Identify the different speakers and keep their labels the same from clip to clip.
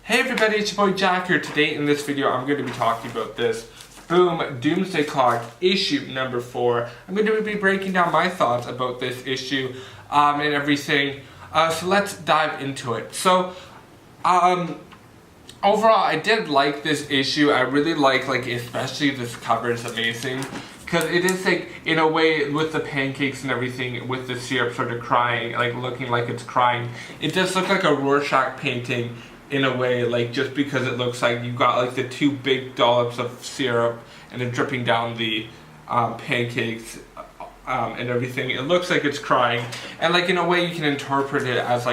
Speaker 1: Hey everybody, it's your boy Jack here. Today in this video I'm going to be talking about this Boom Doomsday Clock issue number 4. I'm going to be breaking down my thoughts about this issue and everything. So let's dive into it. So overall I did like this issue. I really like especially this cover is amazing. Because it is in a way, with the pancakes and everything, with the syrup sort of crying, looking like it's crying. It does look like a Rorschach painting in a way, just because it looks like you've got the two big dollops of syrup and then dripping down the pancakes and everything. It looks like it's crying, and in a way you can interpret it as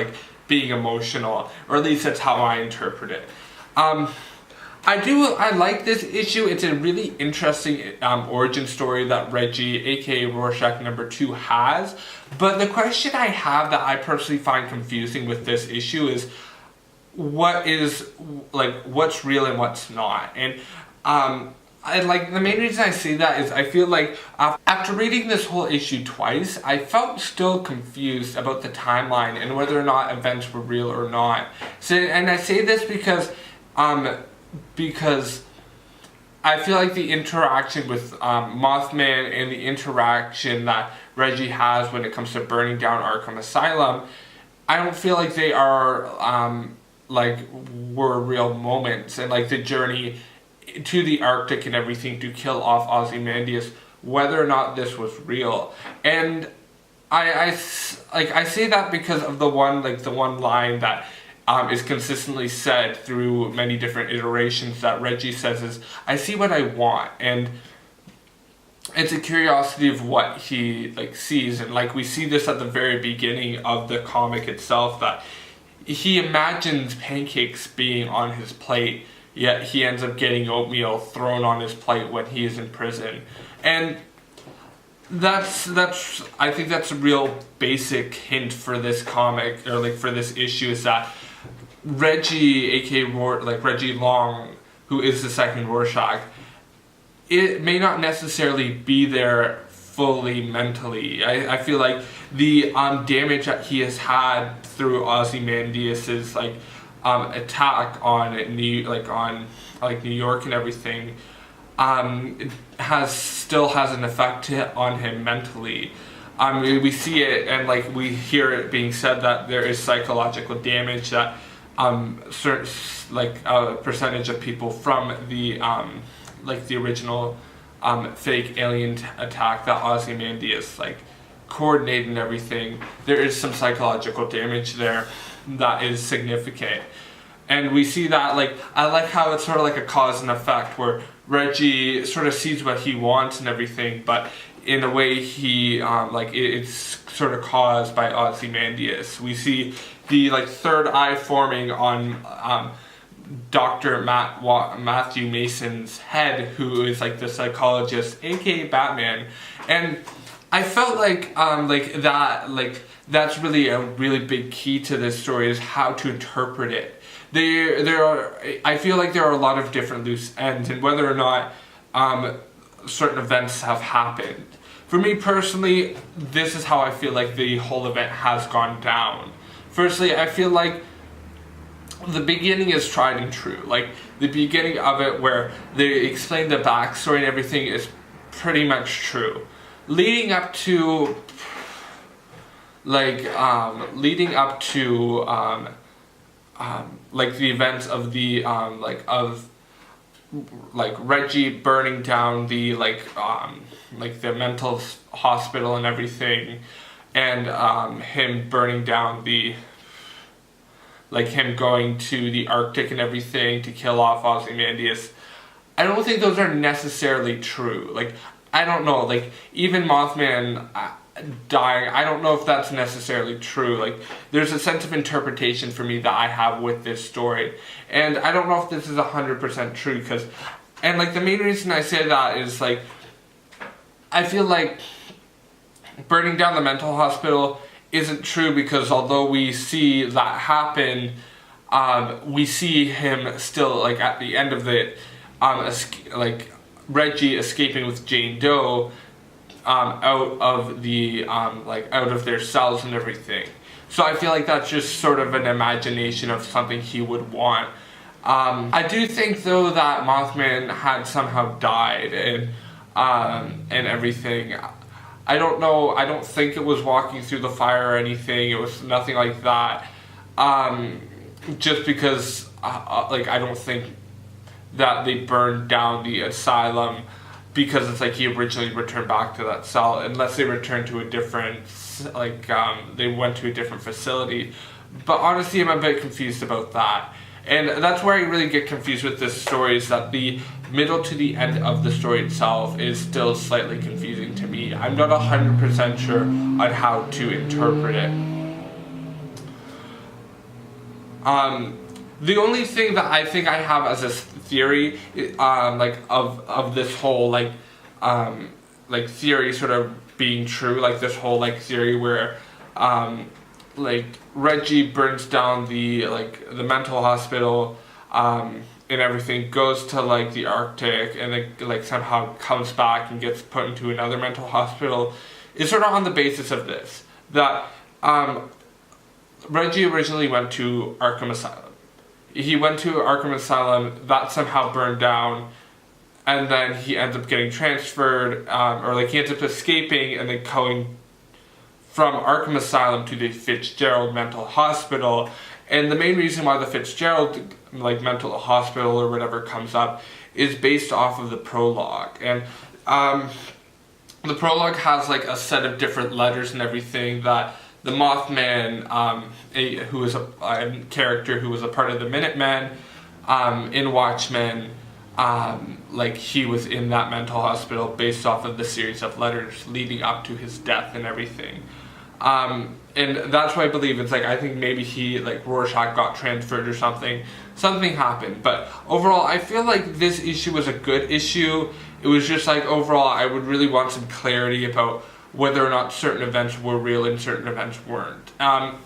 Speaker 1: being emotional, or at least that's how I interpret it. I like this issue. It's a really interesting origin story that Reggie, aka Rorschach number 2, has. But the question I have that I personally find confusing with this issue is what's real and what's not. And the main reason I say that is I feel like after reading this whole issue twice, I felt still confused about the timeline and whether or not events were real or not. So, and I say this because I feel like the interaction with Mothman and the interaction that Reggie has when it comes to burning down Arkham Asylum, I don't feel like they are were real moments, and the journey to the Arctic and everything to kill off Ozymandias, whether or not this was real. And I say that because of the one line that is consistently said through many different iterations that Reggie says is, "I see what I want," and it's a curiosity of what he sees. And we see this at the very beginning of the comic itself, that he imagines pancakes being on his plate, yet he ends up getting oatmeal thrown on his plate when he is in prison. And that's I think that's a real basic hint for this comic, or for this issue, is that Reggie, aka Reggie Long, who is the second Rorschach, it may not necessarily be there fully mentally. I feel like the damage that he has had through Ozymandias's attack on New York and everything still has an effect on him mentally. We see it, and we hear it being said that there is psychological damage that certain a percentage of people from the the original fake alien attack that Ozymandias coordinated and everything, there is some psychological damage there that is significant. And we see that I like how it's sort of a cause and effect, where Reggie sort of sees what he wants and everything, but in a way he it's sort of caused by Ozymandias. We see the third eye forming on Dr. Matthew Mason's head, who is the psychologist, aka Batman. And I felt that's really a really big key to this story, is how to interpret it. I feel like there are a lot of different loose ends, and whether or not certain events have happened. For me personally, this is how I feel the whole event has gone down. Firstly, I feel the beginning is tried and true. The beginning of it, where they explain the backstory and everything, is pretty much true. Leading up to the events of the Reggie burning down the the mental hospital and everything, and him burning down the him going to the Arctic and everything to kill off Ozymandias. I don't think those are necessarily true. I don't know, even Mothman dying, I don't know if that's necessarily true. There's a sense of interpretation for me that I have with this story, and I don't know if this is 100% true, because, and the main reason I say that is I feel burning down the mental hospital isn't true, because although we see that happen, we see him still at the end of it, Reggie escaping with Jane Doe out of the out of their cells and everything. So I feel like that's just sort of an imagination of something he would want. I do think though that Mothman had somehow died and everything. I don't know. I don't think it was walking through the fire or anything. It was nothing like that. Just because, like, I don't think that they burned down the asylum because it's like he originally returned back to that cell, unless they returned to a different, like, they went to a different facility. But honestly, I'm a bit confused about that. And that's where I really get confused with this story, is that the middle to the end of the story itself is still slightly confusing to me. I'm not 100% sure on how to interpret it. The only thing that I think I have as a theory, like of this whole like theory sort of being true, like this whole like theory where like Reggie burns down the mental hospital and everything, goes to like the Arctic, and then like somehow comes back and gets put into another mental hospital, is sort of on the basis of this, that Reggie originally went to Arkham Asylum. He went to Arkham Asylum, that somehow burned down, and then he ends up getting transferred, or like he ends up escaping and then going from Arkham Asylum to the Fitzgerald Mental Hospital. And the main reason why the Fitzgerald like mental hospital or whatever comes up is based off of the prologue. And the prologue has like a set of different letters and everything that the Mothman, who is a character who was a part of the Minutemen in Watchmen, like he was in that mental hospital based off of the series of letters leading up to his death and everything. And that's why I believe it's like, I think maybe he, like Rorschach got transferred or something. Something happened. But overall, I feel like this issue was a good issue. It was just like, overall, I would really want some clarity about whether or not certain events were real and certain events weren't. And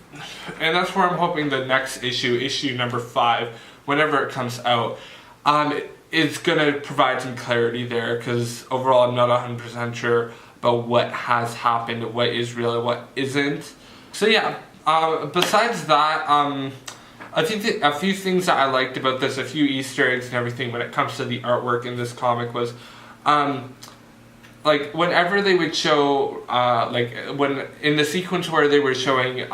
Speaker 1: that's where I'm hoping the next issue number 5, whenever it comes out, is going to provide some clarity there, because overall I'm not 100% sure about what has happened, what is real and what isn't. So yeah, besides that, I think that a few things that I liked about this, a few Easter eggs and everything when it comes to the artwork in this comic was, like whenever they would show, like when in the sequence where they were showing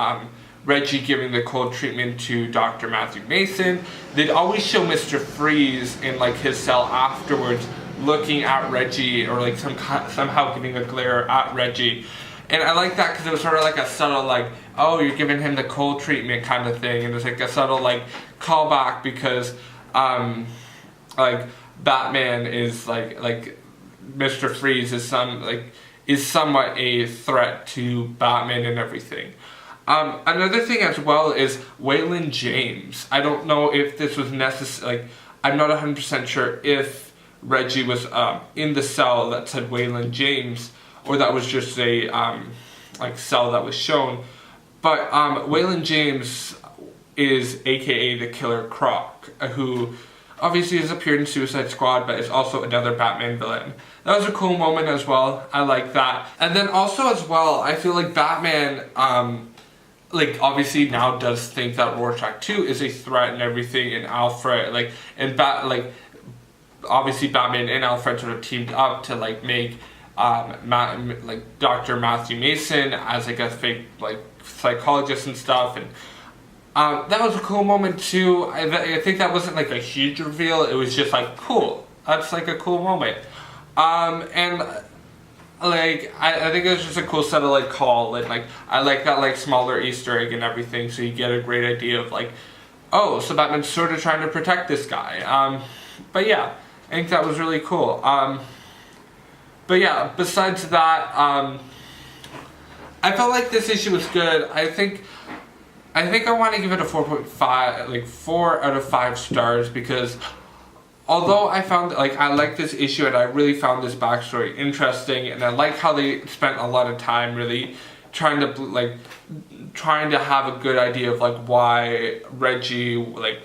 Speaker 1: Reggie giving the cold treatment to Dr. Matthew Mason, they'd always show Mr. Freeze in like his cell afterwards, looking at Reggie, or like somehow giving a glare at Reggie. And I like that because it was sort of like a subtle like, oh, you're giving him the cold treatment kind of thing, and it's like a subtle like callback because like Batman is like Mr. Freeze is somewhat a threat to Batman and everything. Another thing as well is Waylon James. I don't know if this was necessary, like I'm not 100% sure if Reggie was in the cell that said Waylon James, or that was just a like cell that was shown. But Waylon James is AKA the Killer Croc, who obviously has appeared in Suicide Squad, but is also another Batman villain. That was a cool moment as well. I like that. And then also as well, I feel like Batman, like obviously now does think that Rorschach 2 is a threat and everything, and Alfred, like, and obviously Batman and Alfred sort of teamed up to like make like Dr. Matthew Mason as like a fake like psychologist and stuff, and that was a cool moment too. I think that wasn't like a huge reveal, it was just like cool, that's like a cool moment. And like I think it was just a cool set of like call, and like I like that like smaller Easter egg and everything, so you get a great idea of like, oh, so Batman's sort of trying to protect this guy. But yeah, I think that was really cool. But yeah, besides that, I felt like this issue was good. I think I want to give it a 4.5, like 4 out of 5 stars, because although I found, like, I like this issue and I really found this backstory interesting, and I like how they spent a lot of time really trying to have a good idea of like why Reggie, like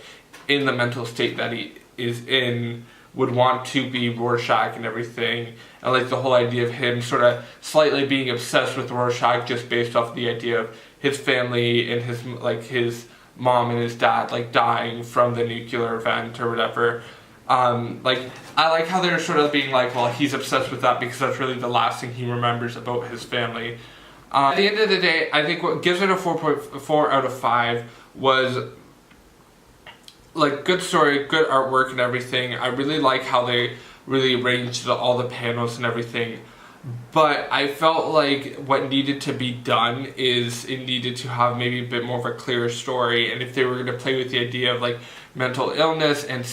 Speaker 1: in the mental state that he is in, would want to be Rorschach and everything, and like the whole idea of him sort of slightly being obsessed with Rorschach just based off the idea of his family and his mom and his dad like dying from the nuclear event or whatever. Like, I like how they're sort of being like, well, he's obsessed with that because that's really the last thing he remembers about his family. At the end of the day, I think what gives it a 4.4 out of 5 was like good story, good artwork and everything. I really like how they really arranged all the panels and everything. But I felt like what needed to be done is it needed to have maybe a bit more of a clearer story. And if they were going to play with the idea of like mental illness and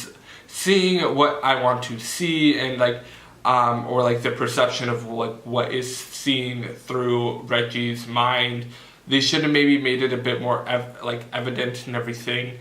Speaker 1: seeing what I want to see and like or like the perception of like what is seen through Reggie's mind, they should have maybe made it a bit more evident and everything.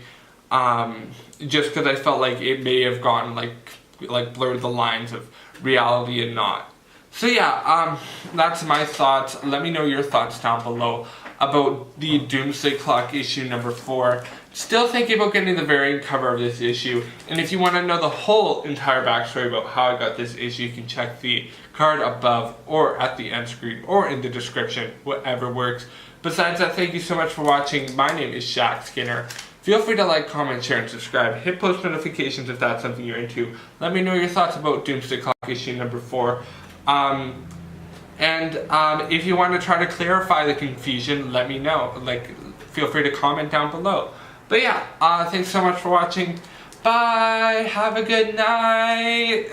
Speaker 1: Just because I felt like it may have gotten like blurred the lines of reality and not. So yeah, that's my thoughts. Let me know your thoughts down below about the Doomsday Clock issue number 4. Still thinking about getting the variant cover of this issue, and if you want to know the whole entire backstory about how I got this issue, you can check the card above or at the end screen or in the description, whatever works. Besides that, thank you so much for watching. My name is Shaq Skinner. Feel free to like, comment, share, and subscribe. Hit post notifications if that's something you're into. Let me know your thoughts about Doomsday Clock issue number 4. If you want to try to clarify the confusion, let me know. Like, feel free to comment down below. But yeah, thanks so much for watching. Bye. Have a good night.